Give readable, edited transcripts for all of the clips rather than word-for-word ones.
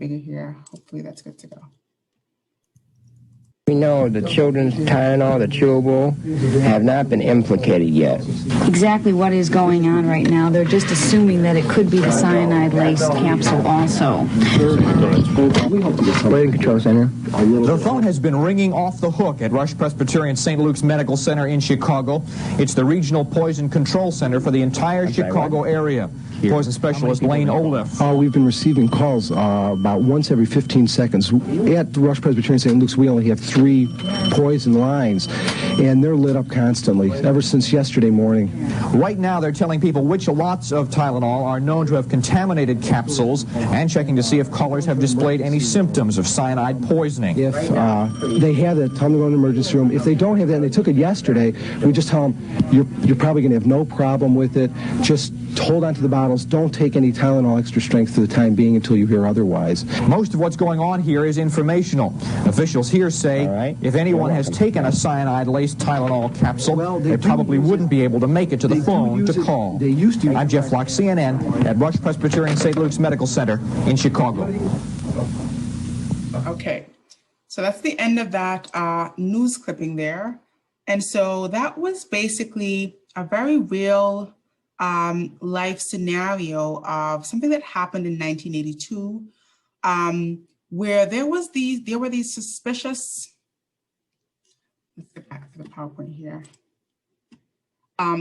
figure here. Hopefully that's good to go. We know the children's Tylenol, the chewable, have not been implicated yet. Exactly what is going on right now. They're just assuming that it could be the cyanide-laced capsule also. Waiting control center. The phone has been ringing off the hook at Rush Presbyterian St. Luke's Medical Center in Chicago. It's the regional poison control center for the entire Chicago area. Poison specialist Lane Olef. We've been receiving calls about once every 15 seconds. At the Rush Presbyterian St. Luke's, we only have 3 poison lines, and they're lit up constantly, ever since yesterday morning. Right now, they're telling people which lots of Tylenol are known to have contaminated capsules and checking to see if callers have displayed any symptoms of cyanide poisoning. If they have that, tell them to go in the emergency room. If they don't have that and they took it yesterday, we just tell them, you're probably going to have no problem with it. Just hold on to the bottles. Don't take any Tylenol extra strength for the time being until you hear otherwise. Most of what's going on here is informational. Officials here say if anyone has taken a cyanide-laced Tylenol capsule, they probably wouldn't be able to make it to the phone to call. They used to. I'm Jeff Locke, CNN, at Rush Presbyterian St. Luke's Medical Center in Chicago. Okay, so that's the end of that news clipping there. And so that was basically a very real life scenario of something that happened in 1982, where there were these suspicious. Let's get back to the PowerPoint here.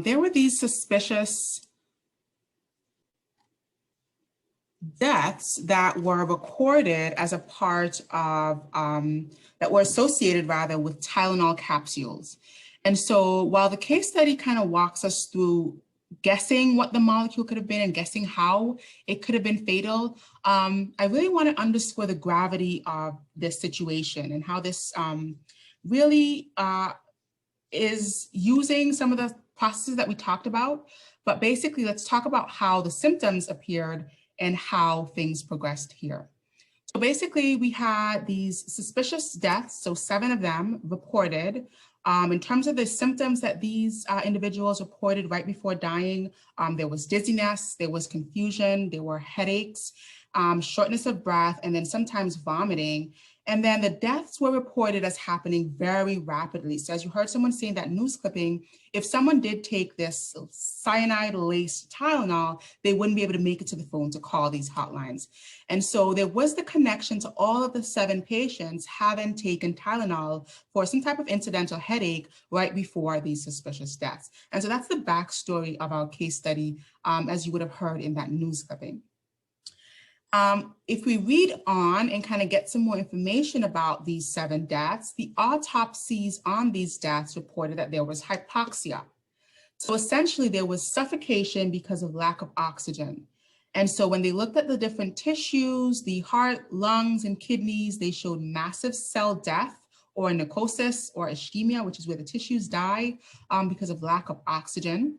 There were these suspicious deaths that were recorded as a part of, that were associated rather with Tylenol capsules. And so while the case study kind of walks us through guessing what the molecule could have been and guessing how it could have been fatal, I really want to underscore the gravity of this situation and how this really is using some of the processes that we talked about. But basically, let's talk about how the symptoms appeared and how things progressed here. So basically, we had these suspicious deaths, so 7 of them reported. In terms of the symptoms that these individuals reported right before dying, there was dizziness, there was confusion, there were headaches, shortness of breath, and then sometimes vomiting. And then the deaths were reported as happening very rapidly. So as you heard someone say in that news clipping, if someone did take this cyanide-laced Tylenol, they wouldn't be able to make it to the phone to call these hotlines. And so there was the connection to all of the 7 patients having taken Tylenol for some type of incidental headache right before these suspicious deaths. And so that's the backstory of our case study, as you would have heard in that news clipping. If we read on and kind of get some more information about these 7 deaths, the autopsies on these deaths reported that there was hypoxia. So essentially there was suffocation because of lack of oxygen. And so when they looked at the different tissues, the heart, lungs, and kidneys, they showed massive cell death or necrosis or ischemia, which is where the tissues die because of lack of oxygen.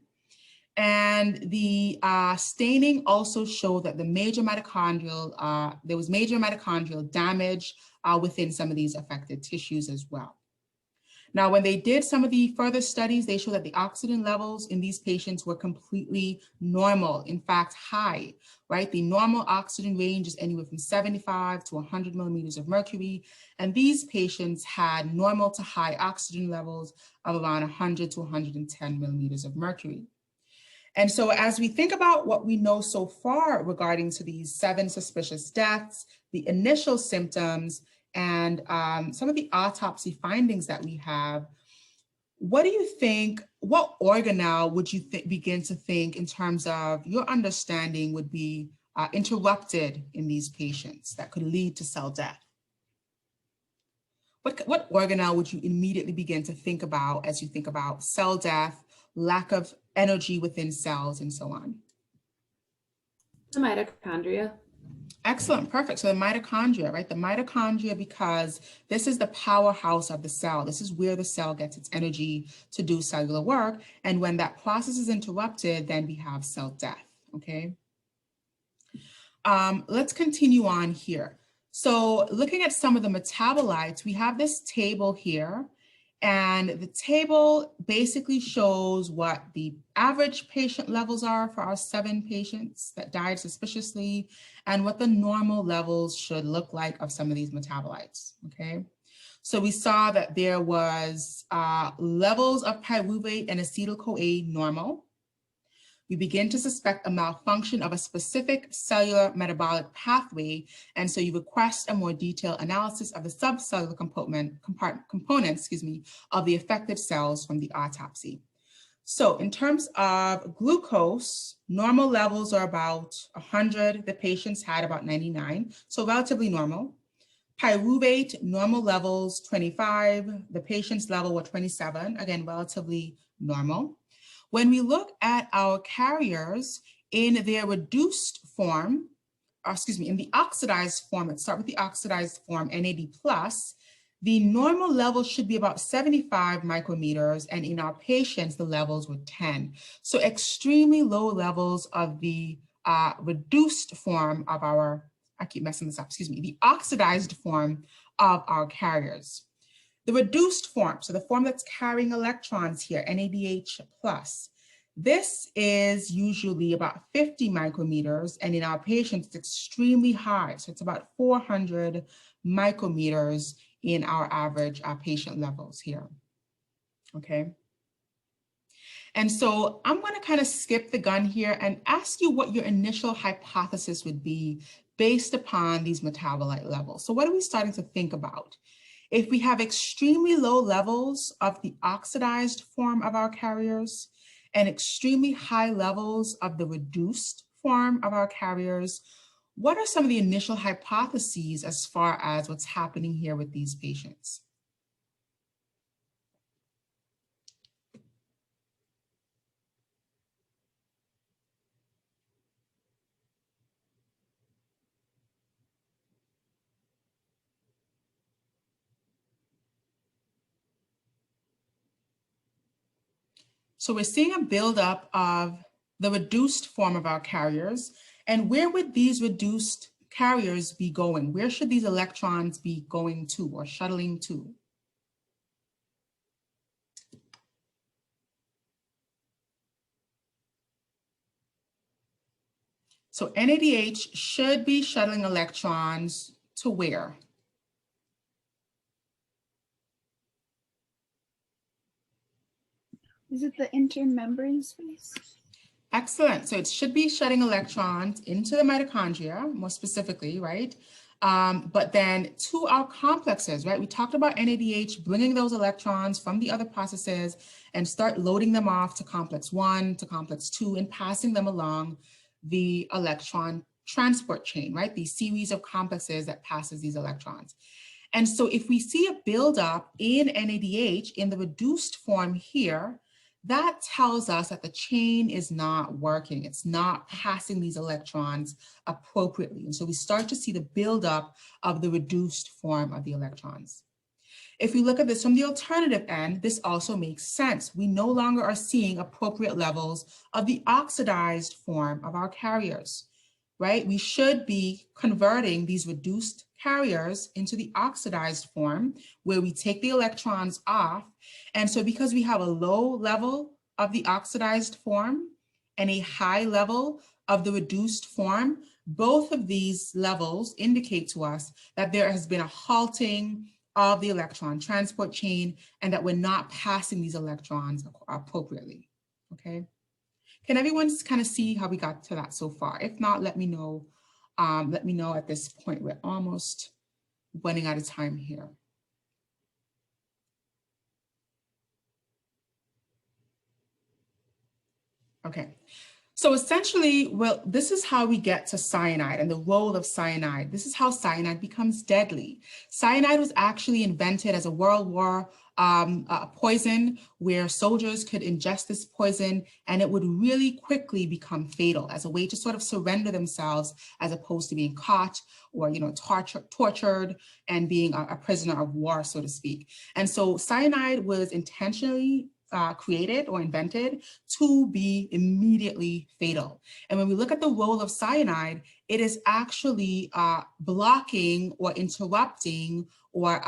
And the staining also showed that the major mitochondrial, there was major mitochondrial damage within some of these affected tissues as well. Now, when they did some of the further studies, they showed that the oxygen levels in these patients were completely normal, in fact, high, right? The normal oxygen range is anywhere from 75 to 100 millimeters of mercury. And these patients had normal to high oxygen levels of around 100 to 110 millimeters of mercury. And so as we think about what we know so far regarding to these 7 suspicious deaths, the initial symptoms, and some of the autopsy findings that we have, what do you think, what organelle would you begin to think in terms of your understanding would be interrupted in these patients that could lead to cell death? What organelle would you immediately begin to think about as you think about cell death, lack of energy within cells, and so on? The mitochondria. Excellent, perfect. So the mitochondria, right? The mitochondria, because this is the powerhouse of the cell. This is where the cell gets its energy to do cellular work. And when that process is interrupted, then we have cell death, okay? Let's continue on here. So looking at some of the metabolites, we have this table here. And the table basically shows what the average patient levels are for our 7 patients that died suspiciously and what the normal levels should look like of some of these metabolites, okay? So we saw that there was levels of pyruvate and acetyl-CoA normal. We begin to suspect a malfunction of a specific cellular metabolic pathway, and so you request a more detailed analysis of the subcellular components, of the affected cells from the autopsy. So in terms of glucose, normal levels are about 100. The patients had about 99, so relatively normal. Pyruvate, normal levels 25. The patient's level were 27, again, relatively normal. When we look at our carriers in their reduced form, in the oxidized form, let's start with the oxidized form, NAD+, the normal level should be about 75 micrometers, and in our patients, the levels were 10. So extremely low levels of the reduced form of our, I keep messing this up, the oxidized form of our carriers. The reduced form, so the form that's carrying electrons here, NADH+, this is usually about 50 micrometers, and in our patients, it's extremely high. So it's about 400 micrometers in our average patient levels here, okay? And so I'm gonna kind of skip the gun here and ask you what your initial hypothesis would be based upon these metabolite levels. So what are we starting to think about? If we have extremely low levels of the oxidized form of our carriers and extremely high levels of the reduced form of our carriers, what are some of the initial hypotheses as far as what's happening here with these patients? So we're seeing a buildup of the reduced form of our carriers. And where would these reduced carriers be going? Where should these electrons be going to or shuttling to? So NADH should be shuttling electrons to where? Is it the intermembrane space? Excellent. So it should be shedding electrons into the mitochondria, more specifically, right? But then to our complexes, right? We talked about NADH bringing those electrons from the other processes and start loading them off to complex 1, to complex 2, and passing them along the electron transport chain, right? These series of complexes that passes these electrons. And so if we see a buildup in NADH in the reduced form here, that tells us that the chain is not working. It's not passing these electrons appropriately. And so we start to see the buildup of the reduced form of the electrons. If we look at this from the alternative end, this also makes sense. We no longer are seeing appropriate levels of the oxidized form of our carriers, right? We should be converting these reduced carriers into the oxidized form where we take the electrons off. And so because we have a low level of the oxidized form and a high level of the reduced form, both of these levels indicate to us that there has been a halting of the electron transport chain and that we're not passing these electrons appropriately, okay? Can everyone kind of see how we got to that so far? If not, let me know. Let me know at this point. We're almost running out of time here. Okay. So essentially, well, this is how we get to cyanide and the role of cyanide. This is how cyanide becomes deadly. Cyanide was actually invented as a World War poison where soldiers could ingest this poison and it would really quickly become fatal as a way to sort of surrender themselves as opposed to being caught or, you know, tortured and being a prisoner of war, so to speak. And so cyanide was intentionally created or invented to be immediately fatal. And when we look at the role of cyanide, it is actually blocking or interrupting or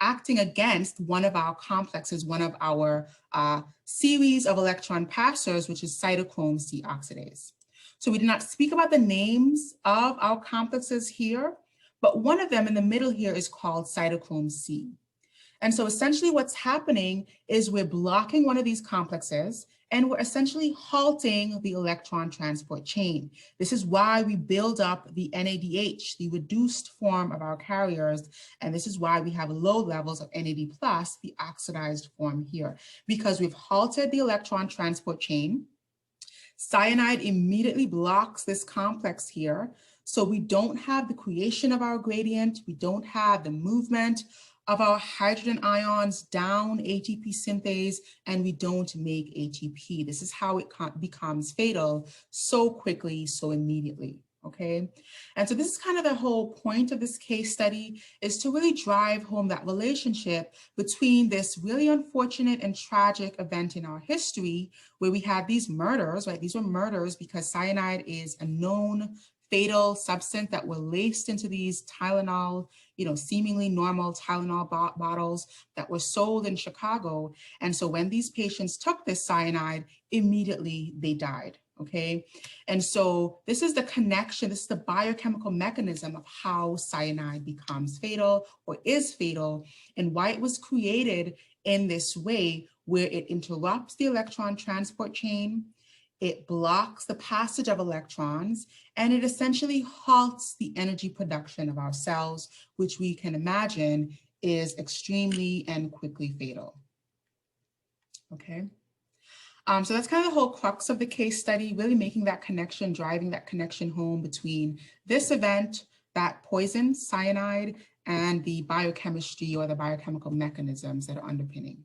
acting against one of our complexes, one of our series of electron passers, which is cytochrome C oxidase. So we did not speak about the names of our complexes here, but one of them in the middle here is called cytochrome C. And so essentially what's happening is we're blocking one of these complexes and we're essentially halting the electron transport chain. This is why we build up the NADH, the reduced form of our carriers. And this is why we have low levels of NAD+, the oxidized form here, because we've halted the electron transport chain. Cyanide immediately blocks this complex here. So we don't have the creation of our gradient. We don't have the movement of our hydrogen ions down ATP synthase, and we don't make ATP. This is how it becomes fatal so quickly, so immediately, okay? And so this is kind of the whole point of this case study, is to really drive home that relationship between this really unfortunate and tragic event in our history where we had these murders, right? These were murders because cyanide is a known fatal substance that were laced into these Tylenol, seemingly normal Tylenol bottles that were sold in Chicago. And so when these patients took this cyanide, immediately they died, okay? And so this is the connection, this is the biochemical mechanism of how cyanide becomes fatal or is fatal, and why it was created in this way where it interrupts the electron transport chain, it blocks the passage of electrons, and it essentially halts the energy production of our cells, which we can imagine is extremely and quickly fatal. Okay. So that's kind of the whole crux of the case study, really making that connection, driving that connection home between this event, that poison, cyanide, and the biochemistry or the biochemical mechanisms that are underpinning.